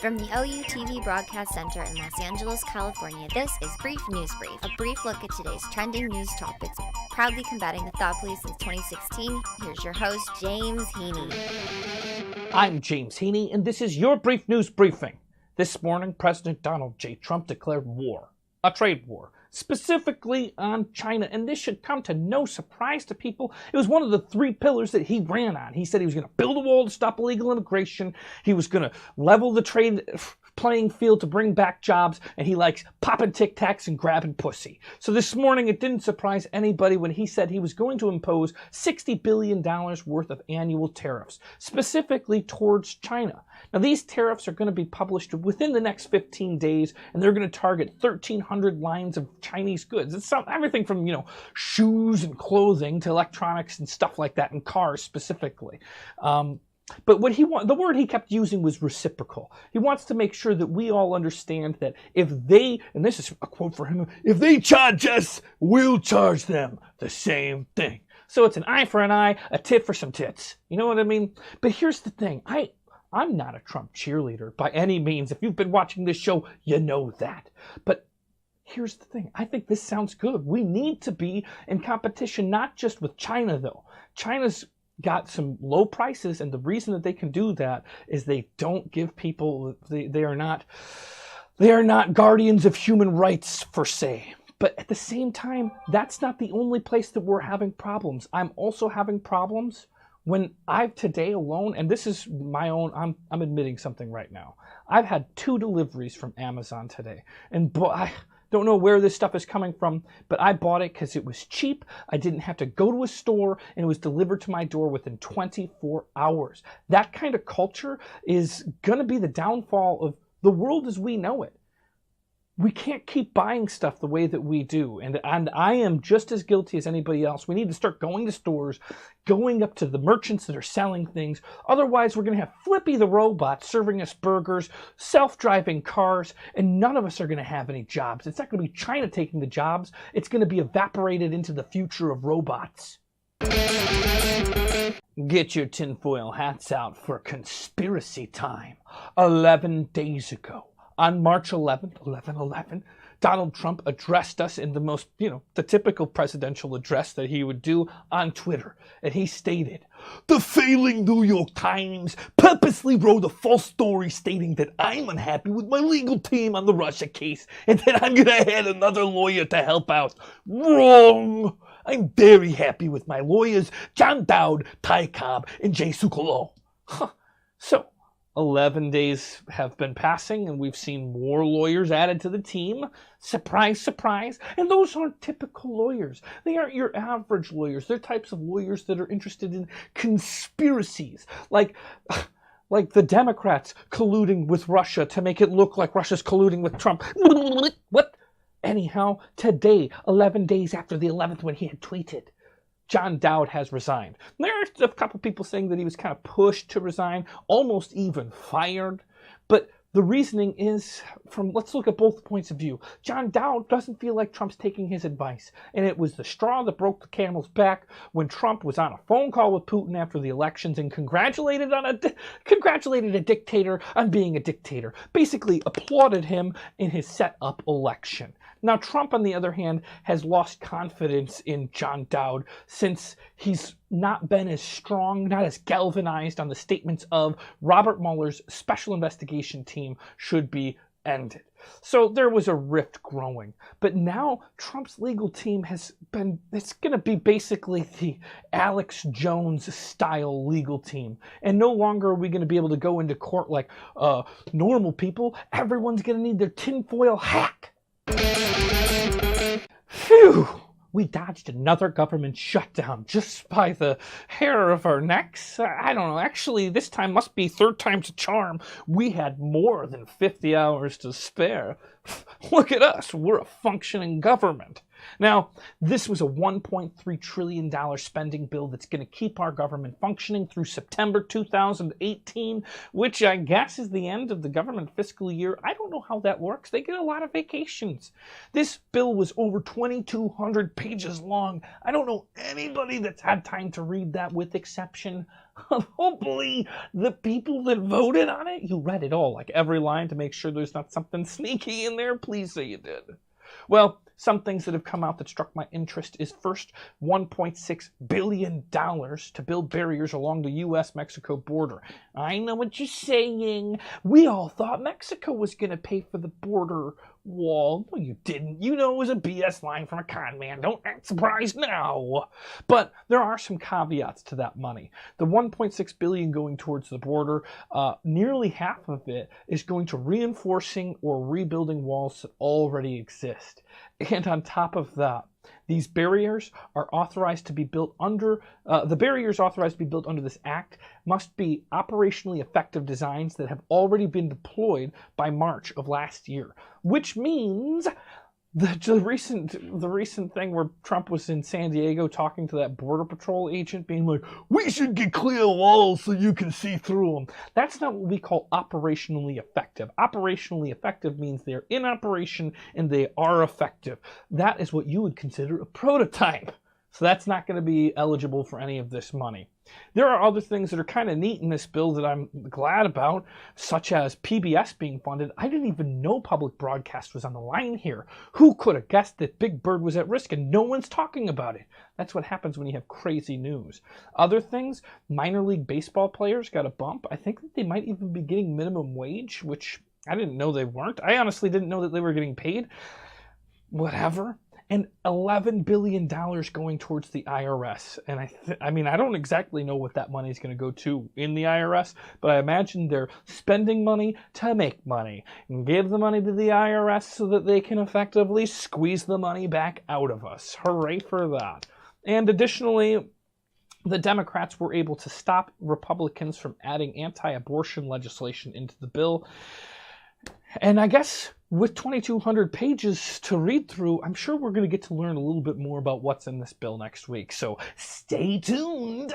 From the OUTV Broadcast Center in Los Angeles, California, this is Brief News Brief, a brief look at today's trending news topics, proudly combating the thought police since 2016. Here's your host, James Heaney. I'm James Heaney, and this is your Brief News Briefing. This morning, President Donald J. Trump declared war, a trade war, specifically on China, and this should come to no surprise to people. It was one of the three pillars that he ran on. He said he was going to build a wall to stop illegal immigration, he was going to level the trade playing field to bring back jobs, and he likes popping Tic Tacs and grabbing pussy. So this morning, it didn't surprise anybody when he said he was going to impose $60 billion worth of annual tariffs, specifically towards China. Now, these tariffs are going to be published within the next 15 days, and they're going to target 1,300 lines of Chinese goods. It's everything from, shoes and clothing to electronics and stuff like that, and cars specifically. But the word he kept using was reciprocal. He wants to make sure that we all understand that if they, and this is a quote for him, if they charge us, we'll charge them the same thing. So it's an eye for an eye, a tit for some tits. You know what I mean? But here's the thing. I'm not a Trump cheerleader by any means. If you've been watching this show, you know that. But here's the thing. I think this sounds good. We need to be in competition, not just with China, though. China's got some low prices, and the reason that they can do that is they don't give people, they are not guardians of human rights per se. But at the same time, that's not the only place that we're having problems. I'm also having problems when I've today alone, and this is my own, I'm admitting something right now. I've had 2 deliveries from Amazon today, and I don't know where this stuff is coming from, but I bought it because it was cheap. I didn't have to go to a store, and it was delivered to my door within 24 hours. That kind of culture is going to be the downfall of the world as we know it. We can't keep buying stuff the way that we do, and I am just as guilty as anybody else. We need to start going to stores, going up to the merchants that are selling things. Otherwise, we're going to have Flippy the robot serving us burgers, self-driving cars, and none of us are going to have any jobs. It's not going to be China taking the jobs. It's going to be evaporated into the future of robots. Get your tinfoil hats out for conspiracy time. 11 days ago, on March 11th, 11/11, Donald Trump addressed us in the most, the typical presidential address that he would do on Twitter. And he stated, "The failing New York Times purposely wrote a false story stating that I'm unhappy with my legal team on the Russia case and that I'm going to add another lawyer to help out. Wrong! I'm very happy with my lawyers, John Dowd, Ty Cobb, and Jay Sukolo." So, 11 days have been passing, and we've seen more lawyers added to the team. Surprise, surprise. And those aren't typical lawyers. They aren't your average lawyers. They're types of lawyers that are interested in conspiracies, like the Democrats colluding with Russia to make it look like Russia's colluding with Trump. What? Anyhow, today, 11 days after the 11th when he had tweeted, John Dowd has resigned. There are a couple people saying that he was kind of pushed to resign, almost even fired. But the reasoning is, let's look at both points of view. John Dowd doesn't feel like Trump's taking his advice. And it was the straw that broke the camel's back when Trump was on a phone call with Putin after the elections and congratulated a dictator on being a dictator. Basically applauded him in his set-up election. Now, Trump, on the other hand, has lost confidence in John Dowd since he's not been as strong, not as galvanized on the statements of Robert Mueller's special investigation team should be ended. So there was a rift growing. But now Trump's legal team it's going to be basically the Alex Jones style legal team. And no longer are we going to be able to go into court like normal people. Everyone's going to need their tinfoil hat. Phew! We dodged another government shutdown just by the hair of our necks. I don't know. Actually, this time must be 3rd time's a charm. We had more than 50 hours to spare. Look at us. We're a functioning government. Now, this was a $1.3 trillion spending bill that's going to keep our government functioning through September 2018, which I guess is the end of the government fiscal year. I don't know how that works. They get a lot of vacations. This bill was over 2,200 pages long. I don't know anybody that's had time to read that, with exception of hopefully the people that voted on it. You read it all, like every line, to make sure there's not something sneaky in there. Please say you did. Well, some things that have come out that struck my interest is, first, $1.6 billion to build barriers along the U.S.-Mexico border. I know what you're saying. We all thought Mexico was going to pay for the border wall. No, you didn't. You know it was a BS line from a con man. Don't act surprised now. But there are some caveats to that money. The $1.6 billion going towards the border, nearly half of it is going to reinforcing or rebuilding walls that already exist. And on top of that, these barriers are authorized to be built under, this act must be operationally effective designs that have already been deployed by March of last year, which means the recent thing where Trump was in San Diego talking to that Border Patrol agent, being like, we should get clear walls so you can see through them. That's not what we call operationally effective. Operationally effective means they're in operation and they are effective. That is what you would consider a prototype. So that's not going to be eligible for any of this money. There are other things that are kind of neat in this bill that I'm glad about, such as PBS being funded. I didn't even know public broadcast was on the line here. Who could have guessed that Big Bird was at risk and no one's talking about it? That's what happens when you have crazy news. Other things, minor league baseball players got a bump. I think that they might even be getting minimum wage, which I didn't know they weren't. I honestly didn't know that they were getting paid. Whatever. And $11 billion going towards the IRS. And I don't exactly know what that money is going to go to in the IRS, but I imagine they're spending money to make money and give the money to the IRS so that they can effectively squeeze the money back out of us. Hooray for that. And additionally, the Democrats were able to stop Republicans from adding anti-abortion legislation into the bill. And I guess with 2,200 pages to read through, I'm sure we're going to get to learn a little bit more about what's in this bill next week. So stay tuned.